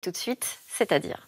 Tout de suite, c'est-à-dire.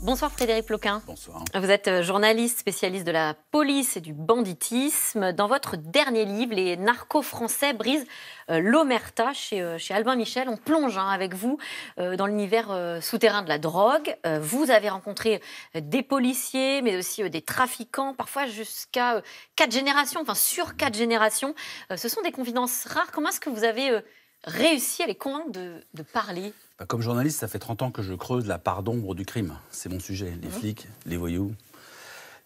Bonsoir Frédéric Ploquin. Bonsoir. Vous êtes journaliste spécialiste de la police et du banditisme. Dans votre dernier livre, Les narcos français brisent l'omerta chez Albin Michel. On plonge avec vous dans l'univers souterrain de la drogue. Vous avez rencontré des policiers, mais aussi des trafiquants, parfois jusqu'à 4 générations, enfin sur 4 générations. Ce sont des confidences rares. Comment est-ce que vous avez réussi à les convaincre de parler ? Comme journaliste, ça fait 30 ans que je creuse la part d'ombre du crime. C'est mon sujet, les flics, les voyous.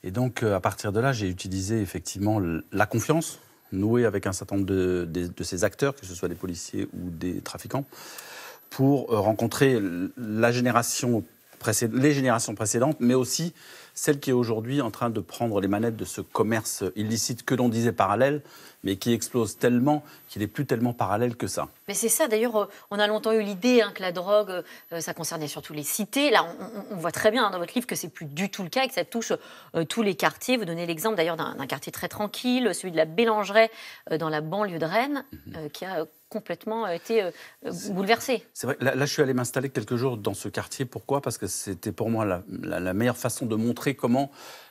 Et donc, à partir de là, j'ai utilisé effectivement la confiance nouée avec un certain nombre de ces acteurs, que ce soit des policiers ou des trafiquants, pour rencontrer les générations précédentes, mais aussi celle qui est aujourd'hui en train de prendre les manettes de ce commerce illicite que l'on disait parallèle, mais qui explose tellement qu'il n'est plus tellement parallèle que ça. Mais c'est ça, d'ailleurs, on a longtemps eu l'idée que la drogue, ça concernait surtout les cités. Là, on voit très bien dans votre livre que c'est plus du tout le cas et que ça touche tous les quartiers. Vous donnez l'exemple d'ailleurs d'un quartier très tranquille, celui de la Bélangeraie, dans la banlieue de Rennes, qui a complètement été bouleversé. C'est vrai, là, je suis allé m'installer quelques jours dans ce quartier. Pourquoi ? Parce que c'était pour moi la meilleure façon de montrer comment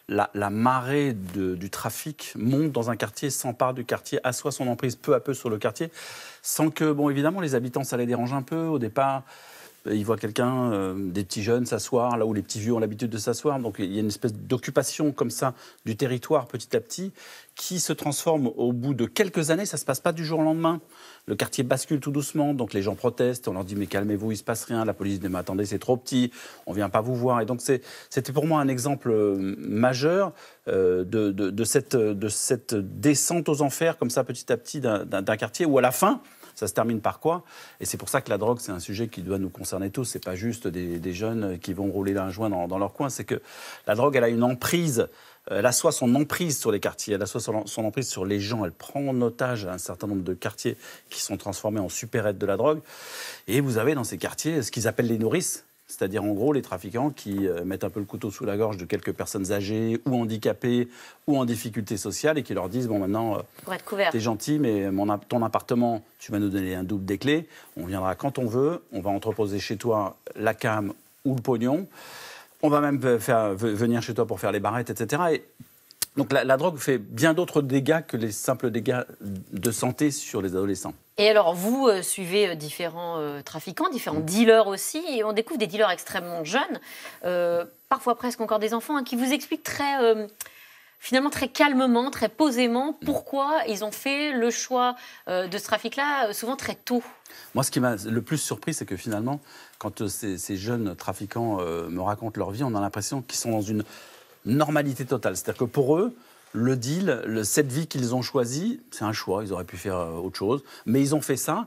la marée du trafic monte dans un quartier, s'empare du quartier, assoit son emprise peu à peu sur le quartier, sans que, bon, évidemment, les habitants, ça les dérange un peu. Au départ, ils voient quelqu'un, des petits jeunes s'asseoir, là où les petits vieux ont l'habitude de s'asseoir. Donc il y a une espèce d'occupation comme ça du territoire petit à petit, qui se transforme au bout de quelques années. Ça ne se passe pas du jour au lendemain. Le quartier bascule tout doucement, donc les gens protestent, on leur dit mais calmez-vous, il ne se passe rien. La police dit mais attendez, c'est trop petit, on ne vient pas vous voir. Et donc c'était pour moi un exemple majeur de cette descente aux enfers comme ça petit à petit d'un quartier où à la fin, ça se termine par quoi ? Et c'est pour ça que la drogue, c'est un sujet qui doit nous concerner tous. C'est pas juste des jeunes qui vont rouler un joint dans leur coin. C'est que la drogue, elle a une emprise. Elle assoit son emprise sur les quartiers. Elle assoit son emprise sur les gens. Elle prend en otage un certain nombre de quartiers qui sont transformés en supérettes de la drogue. Et vous avez dans ces quartiers ce qu'ils appellent les nourrices. C'est-à-dire, en gros, les trafiquants qui mettent un peu le couteau sous la gorge de quelques personnes âgées ou handicapées ou en difficulté sociale et qui leur disent, bon, maintenant, t'es gentil, mais ton appartement, tu vas nous donner un double des clés, on viendra quand on veut, on va entreposer chez toi la cam ou le pognon, on va même venir chez toi pour faire les barrettes, etc. Et donc la drogue fait bien d'autres dégâts que les simples dégâts de santé sur les adolescents. Et alors, vous suivez différents trafiquants, différents dealers aussi, et on découvre des dealers extrêmement jeunes, parfois presque encore des enfants, qui vous expliquent finalement très calmement, très posément, pourquoi ils ont fait le choix de ce trafic-là, souvent très tôt. Moi, ce qui m'a le plus surpris, c'est que finalement, quand ces jeunes trafiquants me racontent leur vie, on a l'impression qu'ils sont dans une normalité totale. C'est-à-dire que pour eux, le deal, cette vie qu'ils ont choisie, c'est un choix, ils auraient pu faire autre chose, mais ils ont fait ça.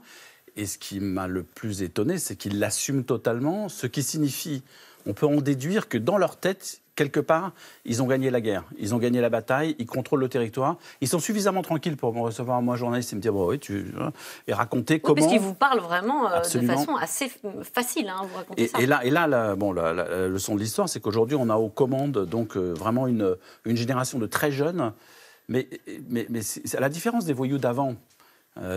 Et ce qui m'a le plus étonné, c'est qu'ils l'assument totalement, ce qui signifie, on peut en déduire que dans leur tête, quelque part, ils ont gagné la guerre, ils ont gagné la bataille, ils contrôlent le territoire, ils sont suffisamment tranquilles pour me recevoir, moi, journaliste, et me dire, bon, oui, et raconter comment... Parce qu'ils vous parlent vraiment Absolument. De façon assez facile, vous racontez ça. Et là la leçon de l'histoire, c'est qu'aujourd'hui, on a aux commandes donc, vraiment une génération de très jeunes, mais c'est à la différence des voyous d'avant,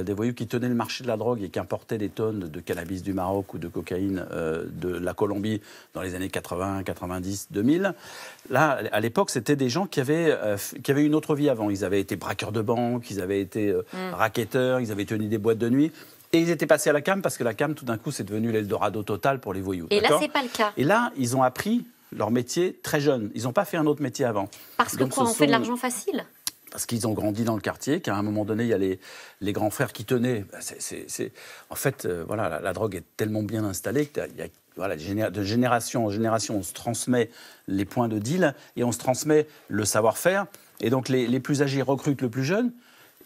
des voyous qui tenaient le marché de la drogue et qui importaient des tonnes de cannabis du Maroc ou de cocaïne de la Colombie dans les années 80, 90, 2000. Là, à l'époque, c'était des gens qui avaient une autre vie avant. Ils avaient été braqueurs de banque, ils avaient été racketteurs, ils avaient tenu des boîtes de nuit. Et ils étaient passés à la cam parce que la cam, tout d'un coup, c'est devenu l'Eldorado total pour les voyous. Et là, c'est pas le cas. Et là, ils ont appris leur métier très jeunes. Ils n'ont pas fait un autre métier avant. Parce que on fait de l'argent facile ? Parce qu'ils ont grandi dans le quartier, qu'à un moment donné, il y a les grands frères qui tenaient. En fait, voilà, la drogue est tellement bien installée que de génération en génération, on se transmet les points de deal et on se transmet le savoir-faire. Et donc, les plus âgés recrutent le plus jeune.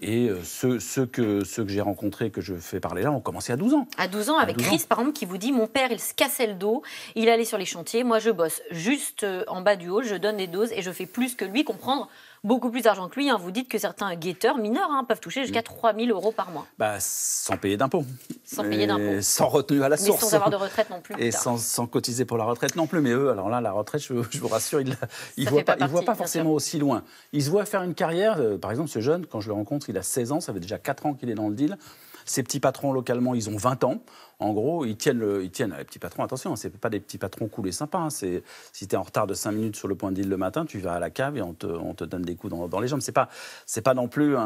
Et ceux que j'ai rencontrés, que je fais parler là, ont commencé à 12 ans. À 12 ans, avec Chris, par exemple, qui vous dit « Mon père, il se cassait le dos, il allait sur les chantiers. Moi, je bosse juste en bas du hall, je donne des doses et je fais plus que lui, comprendre beaucoup plus d'argent que lui. Vous dites que certains guetteurs mineurs peuvent toucher jusqu'à 3 000 € par mois. Sans payer d'impôts. Sans payer d'impôts. Sans retenue à la source. Mais sans avoir de retraite non plus. Et sans cotiser pour la retraite non plus. Mais eux, alors là, la retraite, je vous rassure, ils ne voient pas forcément aussi loin. Ils se voient faire une carrière. Par exemple, ce jeune, quand je le rencontre, il a 16 ans, ça fait déjà 4 ans qu'il est dans le deal. Ces petits patrons, localement, ils ont 20 ans. En gros, ils tiennent les petits patrons. Attention, ce n'est pas des petits patrons cool et sympas. Si tu es en retard de 5 minutes sur le point de deal le matin, tu vas à la cave et on te donne des coups dans les jambes. C'est pas non plus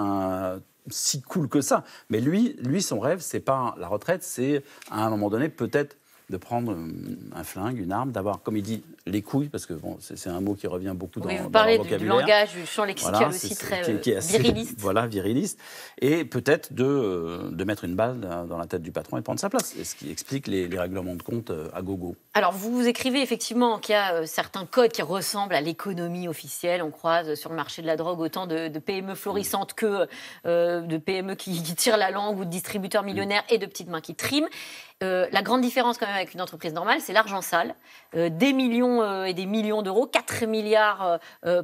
si cool que ça. Mais lui, son rêve, c'est pas la retraite, c'est à un moment donné, peut-être, de prendre un flingue, une arme, d'avoir, comme il dit, les couilles, parce que c'est un mot qui revient beaucoup dans le vocabulaire. Vous parlez du langage, du champ lexical aussi très viriliste. Voilà, viriliste. Et peut-être de mettre une balle dans la tête du patron et prendre sa place. Ce qui explique les règlements de compte à gogo. Alors, vous écrivez effectivement qu'il y a certains codes qui ressemblent à l'économie officielle. On croise sur le marché de la drogue autant de PME florissantes que de PME qui tirent la langue ou de distributeurs millionnaires et de petites mains qui triment. La grande différence quand même avec une entreprise normale, c'est l'argent sale. Des millions et des millions d'euros, 4 milliards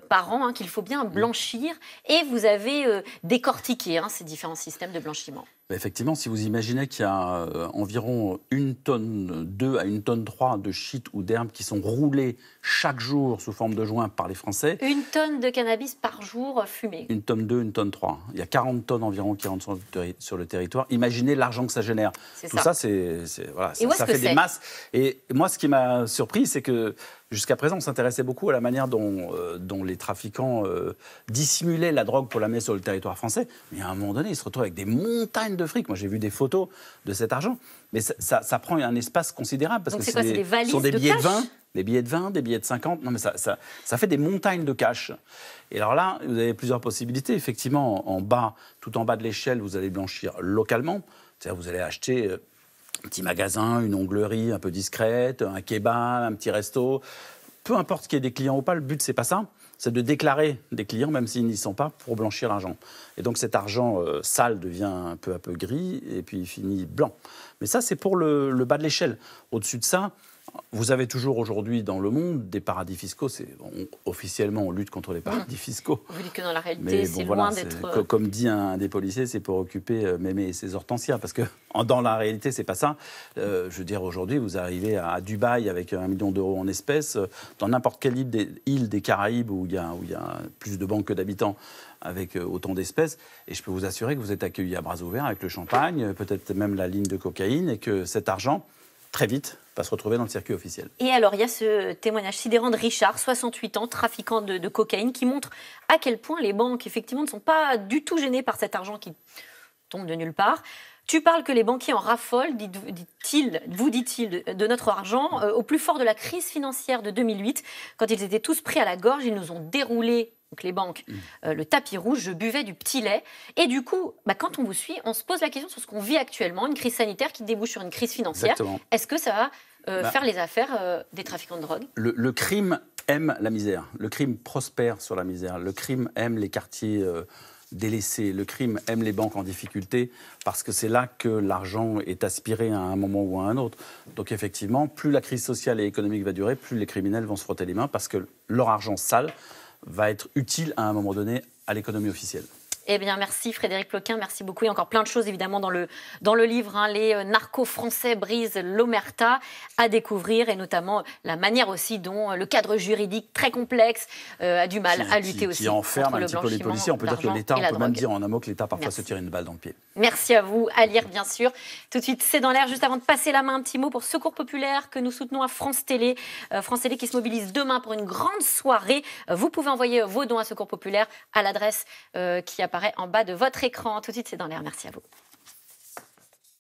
par an qu'il faut bien blanchir. Et vous avez décortiqué ces différents systèmes de blanchiment. Effectivement, si vous imaginez qu'il y a environ 1,2 tonne à 1,3 tonne de shit ou d'herbes qui sont roulés chaque jour sous forme de joints par les Français. 1 tonne de cannabis par jour fumé. 1 tonne 2, 1 tonne 3. Il y a 40 tonnes environ qui rentrent sur le territoire. Imaginez l'argent que ça génère. Tout ça, ça fait des masses. Et moi, ce qui m'a surpris, c'est que jusqu'à présent, on s'intéressait beaucoup à la manière dont les trafiquants dissimulaient la drogue pour l'amener sur le territoire français. Mais à un moment donné, ils se retrouvent avec des montagnes de fric. Moi, j'ai vu des photos de cet argent. Mais ça prend un espace considérable. Parce donc que c'est des valises sont des de billets cash de 20, des billets de 20, des billets de 50. Non, mais ça fait des montagnes de cash. Et alors là, vous avez plusieurs possibilités. Effectivement, tout en bas de l'échelle, vous allez blanchir localement. C'est-à-dire vous allez acheter un petit magasin, une onglerie un peu discrète, un kebab, un petit resto. Peu importe qu'il y ait des clients ou pas, le but, c'est pas ça. C'est de déclarer des clients, même s'ils n'y sont pas, pour blanchir l'argent. Et donc cet argent sale devient peu à peu gris et puis il finit blanc. Mais ça, c'est pour le bas de l'échelle. Au-dessus de ça, vous avez toujours aujourd'hui dans le monde des paradis fiscaux. Officiellement, on lutte contre les paradis fiscaux. Vous dites que dans la réalité, c'est loin d'être... Comme dit un des policiers, c'est pour occuper Mémé et ses hortensias. Parce que dans la réalité, c'est pas ça. Je veux dire, aujourd'hui, vous arrivez à Dubaï avec 1 million d'euros en espèces, dans n'importe quelle île des Caraïbes où il y a plus de banques que d'habitants, avec autant d'espèces. Et je peux vous assurer que vous êtes accueillis à bras ouverts avec le champagne, peut-être même la ligne de cocaïne, et que cet argent, très vite, va se retrouver dans le circuit officiel. Et alors, il y a ce témoignage sidérant de Richard, 68 ans, trafiquant de cocaïne, qui montre à quel point les banques, effectivement, ne sont pas du tout gênées par cet argent qui tombe de nulle part. Tu parles que les banquiers en raffolent, dit-il, de notre argent. Au plus fort de la crise financière de 2008, quand ils étaient tous pris à la gorge, ils nous ont déroulé, donc les banques, le tapis rouge. Je buvais du petit lait. Et du coup, quand on vous suit, on se pose la question sur ce qu'on vit actuellement, une crise sanitaire qui débouche sur une crise financière. Exactement. Est-ce que ça va faire les affaires des trafiquants de drogue ? Le crime aime la misère. Le crime prospère sur la misère. Le crime aime les quartiers délaissés. Le crime aime les banques en difficulté parce que c'est là que l'argent est aspiré à un moment ou à un autre. Donc effectivement, plus la crise sociale et économique va durer, plus les criminels vont se frotter les mains parce que leur argent sale va être utile à un moment donné à l'économie officielle. Eh bien, merci Frédéric Ploquin, merci beaucoup. Il y a encore plein de choses, évidemment, dans le livre. Les narcos français brisent l'omerta à découvrir, et notamment la manière aussi dont le cadre juridique très complexe a du mal à lutter aussi qui enferme contre un le petit peu les policiers. On peut dire que l'État, on peut même dire en un mot que l'État parfois se tire une balle dans le pied. Merci à vous, à lire bien sûr. Tout de suite, c'est dans l'air. Juste avant de passer la main, un petit mot pour Secours Populaire que nous soutenons à France Télé. France Télé qui se mobilise demain pour une grande soirée. Vous pouvez envoyer vos dons à Secours Populaire à l'adresse qui apparaît en bas de votre écran. Tout de suite, c'est dans l'air. Merci à vous.